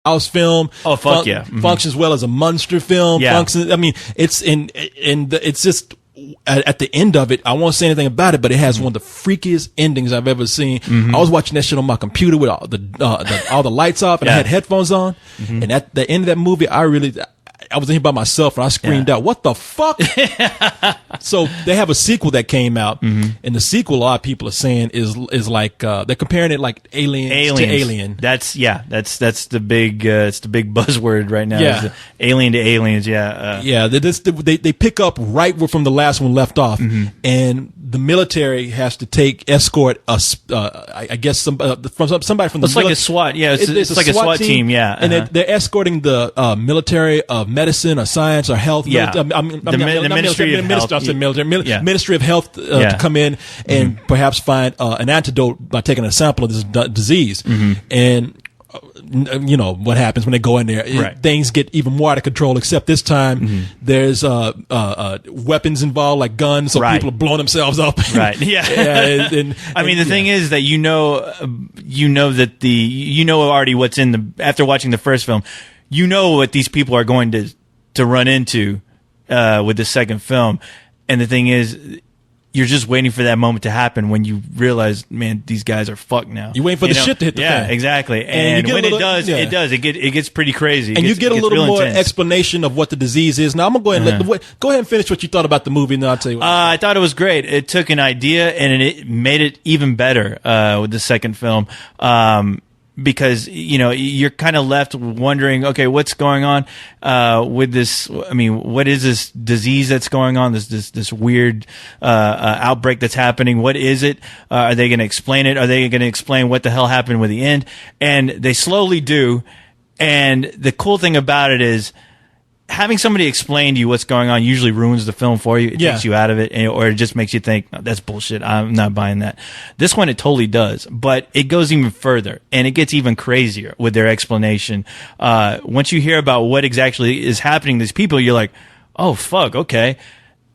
house film. Oh, fuck yeah. Mm-hmm. Functions well as a monster film. Yeah. Functions, I mean, it's it's just, at the end of it, I won't say anything about it, but it has one of the freakiest endings I've ever seen. I was watching that shit on my computer with all the lights off, and I had headphones on. And at the end of that movie, I was in here by myself, and I screamed out, "What the fuck!" So they have a sequel that came out, and the sequel, a lot of people are saying is like they're comparing it like Aliens to Alien. That's the big it's the big buzzword right now. Yeah. Alien to Aliens. Yeah. They pick up right where from the last one left off, and the military has to escort us. I guess somebody from the. It's like a SWAT. Yeah, it's like a SWAT team. Yeah, and they're escorting the military of medicine or science or health. Yeah, the Ministry of Health. Ministry of Health to come in and perhaps find an antidote by taking a sample of this disease. And you know what happens when they go in there. Things get even more out of control, except this time there's weapons involved, like guns, so people are blowing themselves up. Right. Yeah. The thing is that you know already what's after watching the first film, you know what these people are going to run into with the second film. And the thing is, you're just waiting for that moment to happen when you realize, man, these guys are fucked now. You're waiting for the shit to hit the fan. Yeah, exactly. And when it does. It gets pretty crazy. And you get a little more explanation of what the disease is. Now, I'm going to go ahead and finish what you thought about the movie, and then I'll tell you what I thought it was great. It took an idea, and it made it even better with the second film. Because, you know, you're kind of left wondering, okay, what's going on with this? I mean, what is this disease that's going on? This weird outbreak that's happening. What is it? Are they going to explain it? Are they going to explain what the hell happened with the end? And they slowly do. And the cool thing about it is, having somebody explain to you what's going on usually ruins the film for you. It takes you out of it, or it just makes you think, no, that's bullshit. I'm not buying that. This one, it totally does, but it goes even further, and it gets even crazier with their explanation. Once you hear about what exactly is happening to these people, you're like, oh, fuck, okay.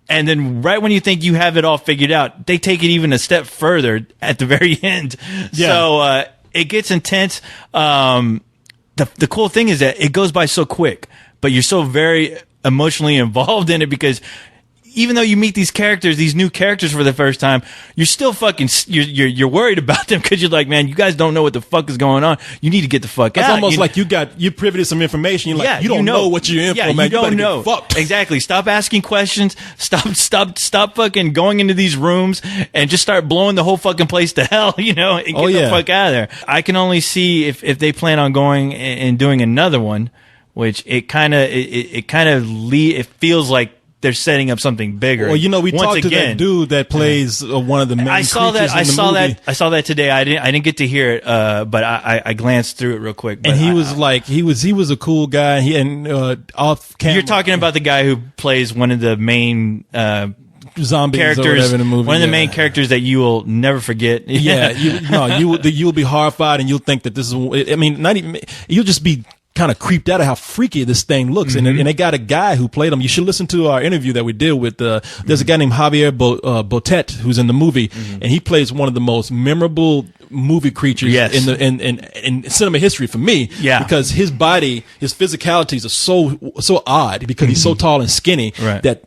And then right when you think you have it all figured out, they take it even a step further at the very end. Yeah. So it gets intense. The cool thing is that it goes by so quick, but you're so very emotionally involved in it, because even though you meet these new characters for the first time, you're still you're worried about them, because you're like, man, you guys don't know what the fuck is going on. You need to get the fuck out. It's almost like you privy to some information. You're like, you don't know what you're in for, man. You don't know. Exactly. Stop asking questions. Stop fucking going into these rooms and just start blowing the whole fucking place to hell, and get the fuck out of there. I can only see if they plan on going and doing another one, which it feels like they're setting up something bigger. Well, we talked to that dude that plays one of the main creatures in the movie. I saw that today. I didn't get to hear it, but I glanced through it real quick. And he was a cool guy. Off camera. You're talking about the guy who plays one of the main zombies characters or whatever in the movie. One of the main characters that you will never forget. You'll be horrified, and you'll think that this is. I mean, not even. You'll just be kind of creeped out of how freaky this thing looks. And they got a guy who played him. You should listen to our interview that we did with, there's a guy named Javier Botet who's in the movie, and he plays one of the most memorable movie creatures in cinema history for me. Yeah. Because his body, his physicalities are so odd, because he's so tall and skinny that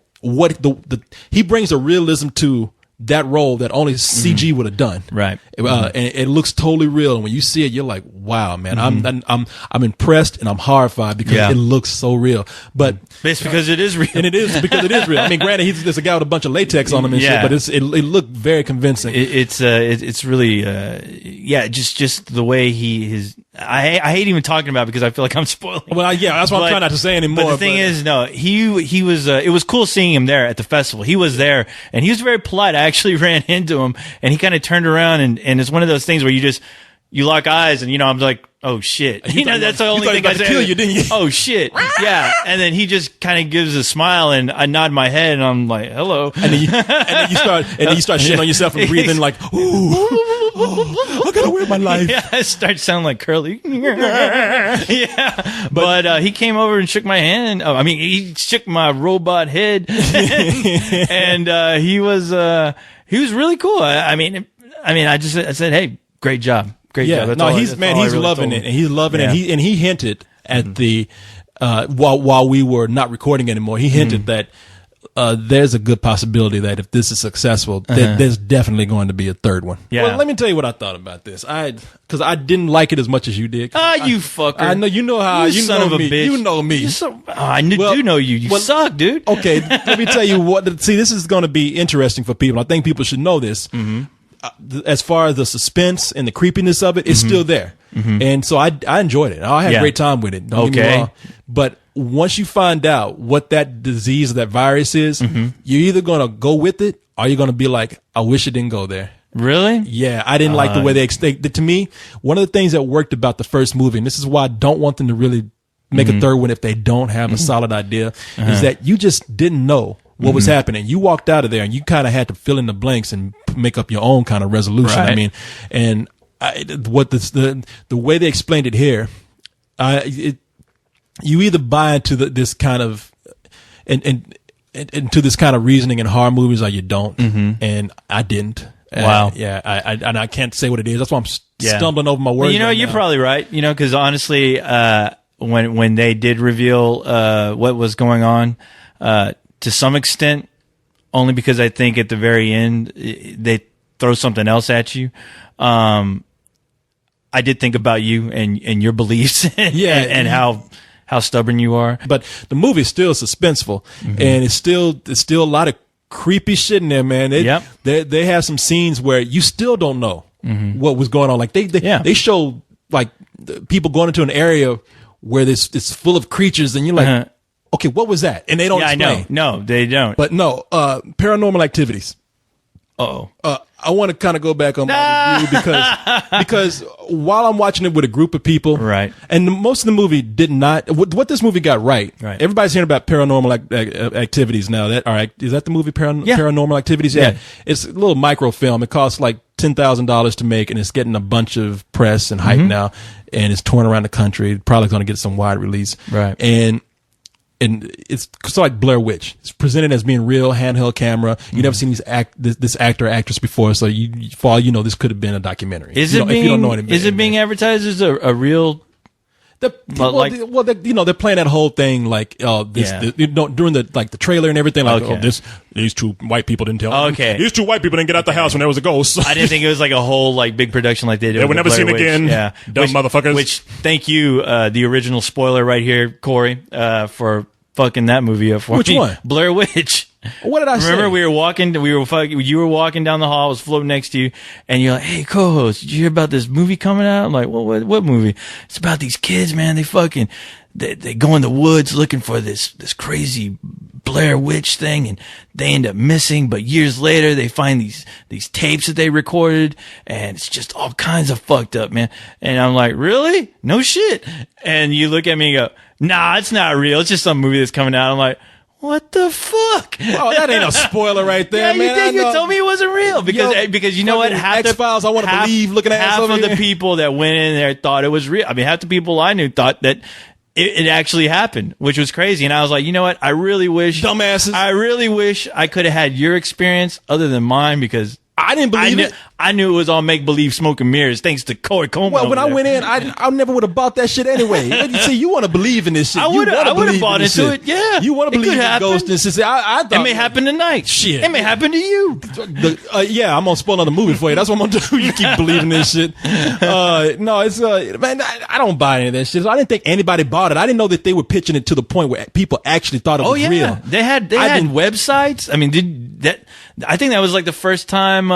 he brings a realism to that role that only CG would have done. Right. And it looks totally real. And when you see it, you're like, wow, man, I'm impressed and I'm horrified, because it looks so real. But it's because it is real. And it is because it is real. I mean, granted, there's a guy with a bunch of latex on him and shit, but it looked very convincing. It's really, just the way I hate even talking about it, because I feel like I'm spoiling. Well, that's why I'm trying not to say anymore. But the thing is, no, he was, it was cool seeing him there at the festival. He was there, and he was very polite. I actually ran into him, and he kind of turned around, and it's one of those things where you lock eyes, and I'm like, oh shit. That's the only thing I said. Kill you, didn't you? Oh shit. Yeah. And then he just kind of gives a smile, and I nod my head, and I'm like, hello. And then you start shitting on yourself and breathing like, ooh, I gotta wear my life. Yeah, I start sounding like Curly. Yeah. But he came over and shook my hand. Oh, I mean, he shook my robot head, and he was really cool. I said, hey, great job. Great job. He's loving it, and he's loving it. And he hinted at the while we were not recording anymore. He hinted that there's a good possibility that if this is successful, there's definitely going to be a third one. Yeah. Well, let me tell you what I thought about this. Because I didn't like it as much as you did. You fucker! I know you know how you son know of a me. bitch. You know me. Do know you. You suck, dude. Okay, let me tell you what. See, this is going to be interesting for people. I think people should know this. As far as the suspense and the creepiness of it, it's still there, and so I enjoyed it. I had a great time with it. Don't get me wrong. But once you find out what that disease or that virus is, you're either going to go with it or you're going to be like, I wish it didn't go there. Really? Yeah, I didn't like the way to me, one of the things that worked about the first movie, and this is why I don't want them to really make a third one if they don't have a solid idea, is that you just didn't know what was happening. You walked out of there and you kind of had to fill in the blanks and make up your own kind of resolution. Right. I mean, and the way they explained it here, you either buy into this kind of into this kind of reasoning in horror movies or you don't. And I didn't. Wow. I can't say what it is. That's why I'm stumbling over my words. You're probably right. Because honestly, when they did reveal what was going on, to some extent, only because I think at the very end they throw something else at you. I did think about you and your beliefs, and how stubborn you are. But the movie is still suspenseful, and it's still a lot of creepy shit in there, man. They have some scenes where you still don't know what was going on. Like they show like people going into an area where it's full of creatures, and you're like, okay, what was that? And they don't explain. I know. No, they don't. But no, Paranormal Activities. I want to kind of go back on my review because while I'm watching it with a group of people, right, and most of the movie did not. What this movie got right. Everybody's hearing about Paranormal Activities now. Is that the movie Paranormal Activities? Yeah, it's a little microfilm. It costs like $10,000 to make, and it's getting a bunch of press and hype now, and it's touring around the country. Probably going to get some wide release, right? And it's sort of like Blair Witch. It's presented as being real, handheld camera. You never seen this actor or actress before, so for all you know, this could have been a documentary. Is it being advertised as a real? They're playing that whole thing like during the trailer and everything. Like, these two white people didn't tell. Okay, these two white people didn't get out the house when there was a ghost. I didn't think it was like a whole like big production like they did. They were never seen again. Yeah, dumb motherfuckers. Which thank you, the original spoiler right here, Corey, for fucking that movie up for me. Which one? Blair Witch. What did I say? Remember you were walking down the hall, I was floating next to you, and you're like, hey, co-host, did you hear about this movie coming out? I'm like, what movie? It's about these kids, man. They go in the woods looking for this crazy Blair Witch thing, and they end up missing, but years later they find these tapes that they recorded, and it's just all kinds of fucked up, man. And I'm like, really? No shit. And you look at me and go, nah, it's not real. It's just some movie that's coming out. I'm like, what the fuck? Oh, that ain't a spoiler right there, man. You told me it wasn't real because you know what? X-Files, I want to believe looking at half of the people that went in there thought it was real. I mean, half the people I knew thought that it actually happened, which was crazy. And I was like, you know what? I really wish I could have had your experience other than mine, because I didn't believe it. I knew it was all make-believe, smoke and mirrors, thanks to Corey Coleman. Well, when I went in, I never would have bought that shit anyway. See, you want to believe in this shit. I would have bought into it, yeah. You want to believe in ghosts and shit. I thought it may happen tonight. Shit. It may happen to you. Yeah, I'm going to spoil another movie for you. That's what I'm going to do. You keep believing this shit. No, it's, man, I don't buy any of that shit. I didn't think anybody bought it. I didn't know that they were pitching it to the point where people actually thought it was real. They had websites. I mean, I think that was like the first time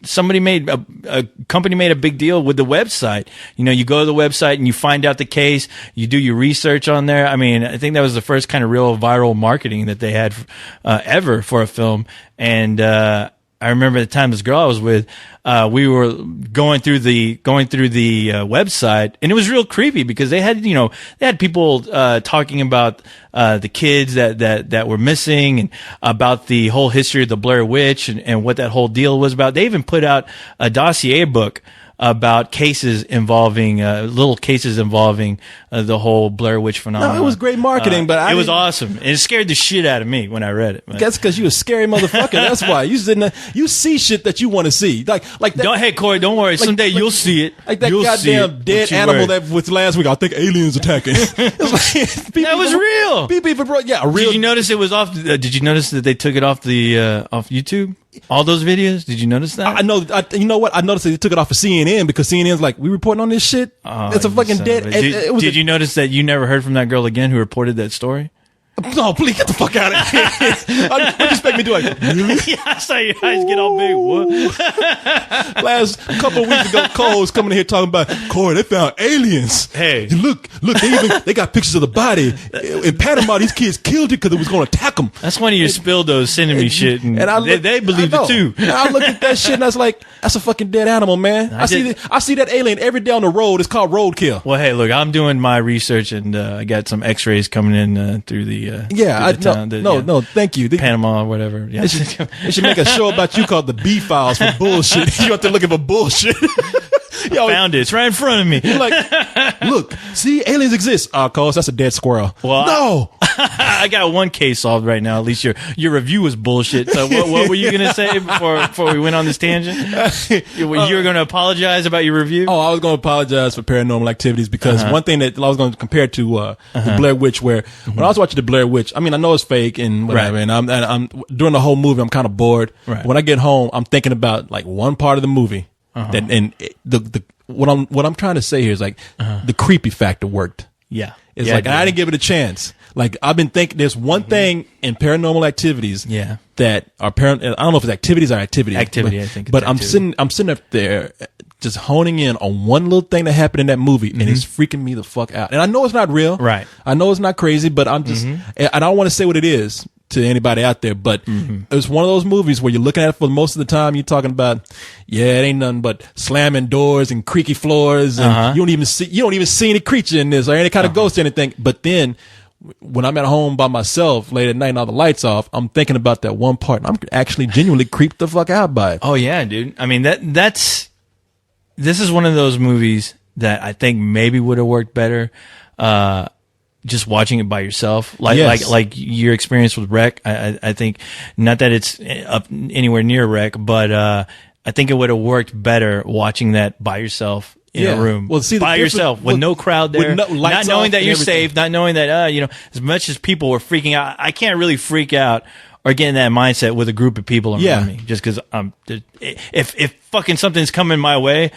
somebody made a company made a big deal with the website. You know, you go to the website and you find out the case, you do your research on there. I mean, I think that was the first kind of real viral marketing that they had ever for a film. And I remember the time this girl I was with, we were going through the website, and it was real creepy because they had people talking about the kids that were missing, and about the whole history of the Blair Witch and what that whole deal was about. They even put out a dossier book about cases involving the whole Blair Witch phenomenon. No, it was great marketing, but it was awesome. It scared the shit out of me when I read it. That's because you're a scary motherfucker. That's why you see shit that you want to see. Like that. Hey Corey, don't worry. Someday you'll see it. Like that you'll goddamn dead animal that was last week. I think aliens attacking. It was like, that was real. People, real. Did you notice it was off? Did you notice that they took it off the off YouTube? All those videos? Did you notice that? I know. You know what? I noticed they took it off of CNN because CNN's like, we reporting on this shit. It's a fucking dead. Did you notice that you never heard from that girl again who reported that story? No, please get the fuck out of here. What do you expect me to do? Like, really? Yeah, I saw your eyes get all big. What? Last couple of weeks ago, Cole's coming in here talking about, Corey, they found aliens. Hey. Look, they got pictures of the body. In Panama, these kids killed it because it was going to attack them. That's one of your spildos sending me shit. And they believed it too. And I looked at that shit and I was like, that's a fucking dead animal, man. I see that alien every day on the road. It's called roadkill. Well, hey, look, I'm doing my research and I got some x-rays coming in through the thank you. Panama or whatever. Yeah. They should make a show about you called the B Files for bullshit. You out there looking for bullshit. Yo, found it. It's right in front of me. You're like, look, see, aliens exist. Cause that's a dead squirrel. Well, no. I got one case solved right now. At least your review was bullshit. So what were you gonna say before we went on this tangent? You were gonna apologize about your review? Oh, I was gonna apologize for Paranormal Activities because one thing that I was gonna compare to the Blair Witch, where when I was watching the Blair Witch, I mean, I know it's fake and whatever, and I'm during the whole movie, I'm kind of bored. Right. When I get home, I'm thinking about like one part of the movie. What I'm trying to say here is like the creepy factor worked. Yeah. It's like I didn't give it a chance. Like I've been thinking there's one thing in Paranormal Activities that are I don't know if it's activities or activity. Activity, I think. But I'm sitting up there just honing in on one little thing that happened in that movie and it's freaking me the fuck out. And I know it's not real. Right. I know it's not crazy, but I'm just I don't want to say what it is to anybody out there, but it's one of those movies where you're looking at it for most of the time. You're talking about, it ain't nothing but slamming doors and creaky floors, and you don't even see any creature in this or any kind of ghost or anything. But then when I'm at home by myself late at night and all the lights off, I'm thinking about that one part, and I'm actually genuinely creeped the fuck out by it. Oh yeah, dude. I mean this is one of those movies that I think maybe would have worked better. Just watching it by yourself, like your experience with Rec. I think not that it's up anywhere near Rec, but I think it would have worked better watching that by yourself in a room. Well, see, by yourself with no crowd there, not knowing that you're safe, not knowing that as much as people were freaking out. I can't really freak out or get in that mindset with a group of people around me, just because if fucking something's coming my way.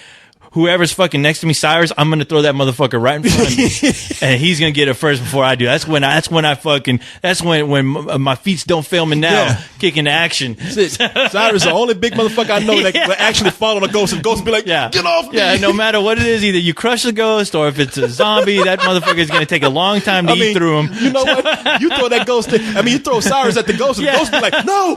Whoever's fucking next to me, Cyrus, I'm gonna throw that motherfucker right in front of me, and he's gonna get it first before I do. That's when my feet don't fail me now, kick into action. Cyrus, the only big motherfucker I know that will actually fall on a ghost, and ghost be like, get off me. Yeah, no matter what it is, either you crush the ghost or if it's a zombie, that motherfucker's gonna take a long time to eat through him. You know what? You throw that ghost. You throw Cyrus at the ghost, and the ghost be like, no.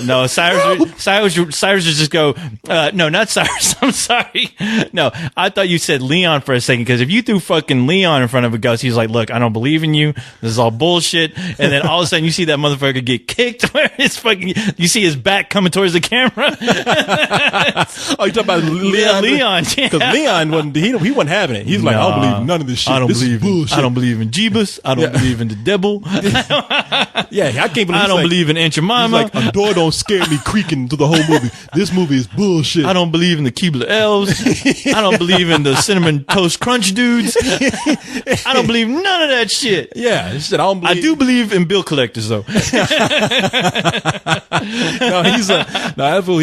No, Cyrus would just go, no, not Cyrus. I'm sorry. No, I thought you said Leon for a second, because if you threw fucking Leon in front of a ghost, he's like, look, I don't believe in you. This is all bullshit. And then all of a sudden you see that motherfucker get kicked where it's fucking, you see his back coming towards the camera. Oh, you talking about Leon? Leon. Because Leon he wasn't having it. He's like, I don't believe in none of this shit. I don't believe in Jeebus. I don't believe in the devil. I can't believe I don't believe in Aunt Jemima. He's like, a door don't scare me creaking through the whole movie. This movie is bullshit. I don't believe in the Keebler elves. I don't believe in the cinnamon toast crunch dudes. I don't believe none of that shit. Yeah, he said, I do believe in bill collectors though. He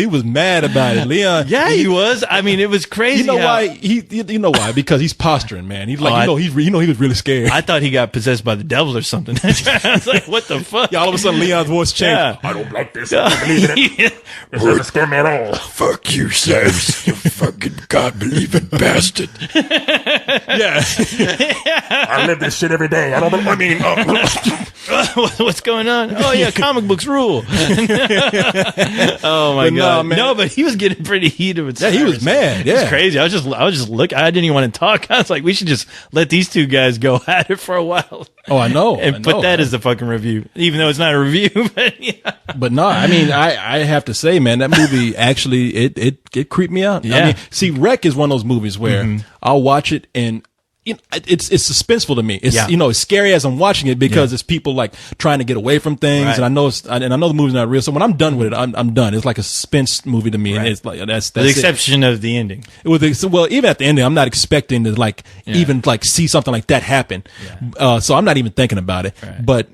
was mad about it, Leon. Yeah, he was. I mean, it was crazy. You know why? You know why? Because he's posturing, man. He's like, he was really scared. I thought he got possessed by the devil or something. I was like, what the fuck? Yeah, all of a sudden Leon's voice changed. Yeah. I don't like this. I don't believe in it. It doesn't scare me at all. Fuck you, Cyrus. You fucking God-believing bastard. Yeah. I live this shit every day. I don't know. I mean, What's going on? Oh yeah, comic books rule. Oh my But no, god, man. no, but he was getting pretty heated with. Yeah, he was Cyrus. mad. It's Yeah. crazy. I was just looking. I didn't even want to talk. I was like, we should just let these two guys go at it for a while. Oh, I know. And put that as the fucking review, even though it's not a review. But yeah. But no, I mean, I have to say, man, that movie actually it creeped me out. I Yeah. mean, see, Wreck is one of those movies where I'll watch it and you know, it's suspenseful to me. It's Yeah. you know, it's scary as I'm watching it because it's people like trying to get away from things, Right. and I know the movie's not real. So when I'm done with it, I'm done. It's like a suspense movie to me, and it's like that's With the it. exception of the ending. Well, even at the ending, I'm not expecting to even like see something like that happen. So I'm not even thinking about it. Right. But